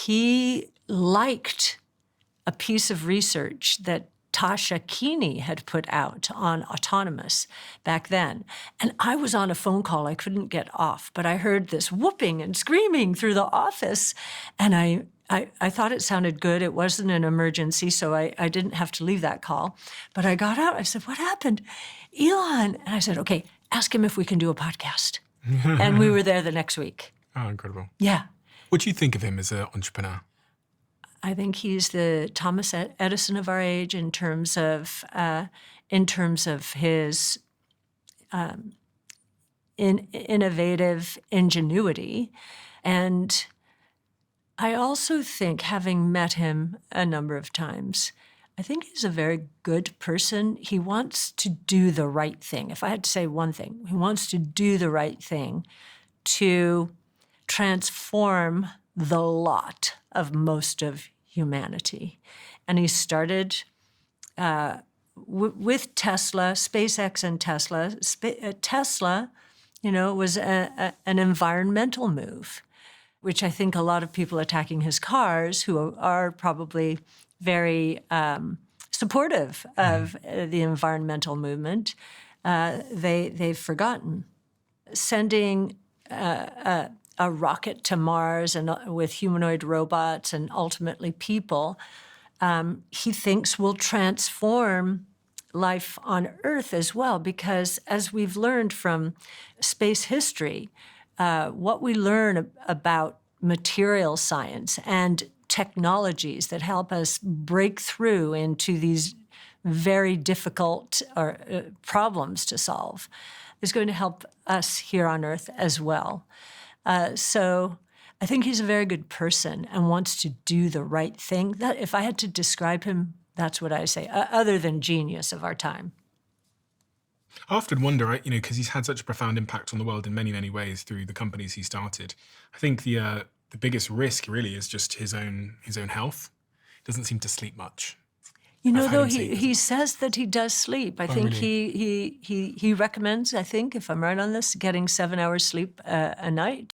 he liked a piece of research that Tasha Keeney had put out on autonomous back then. And I was on a phone call I couldn't get off, but I heard this whooping and screaming through the office. And I thought it sounded good. It wasn't an emergency, so I didn't have to leave that call. But I got out. I said, what happened? Elon. And I said, okay, ask him if we can do a podcast. And we were there the next week. Oh, incredible. Yeah. What do you think of him as an entrepreneur? I think he's the Thomas Edison of our age in terms of his innovative ingenuity. And I also think, having met him a number of times, I think he's a very good person. He wants to do the right thing. If I had to say one thing, he wants to do the right thing to transform the lot of most of humanity. And he started with Tesla, SpaceX and Tesla. Tesla, was an environmental move, which I think a lot of people attacking his cars, who are probably very supportive of the environmental movement, they've forgotten. Sending a rocket to Mars and with humanoid robots and ultimately people, he thinks will transform life on Earth as well, because as we've learned from space history, what we learn about material science and technologies that help us break through into these very difficult problems to solve is going to help us here on Earth as well. So I think he's a very good person and wants to do the right thing. That, if I had to describe him, that's what I say, other than genius of our time. I often wonder, right, because he's had such a profound impact on the world in many, many ways through the companies he started. I think the biggest risk really is just his own health. He doesn't seem to sleep much. Though he says that he does sleep. I think really? he recommends, I think, if I'm right on this, getting 7 hours sleep a night.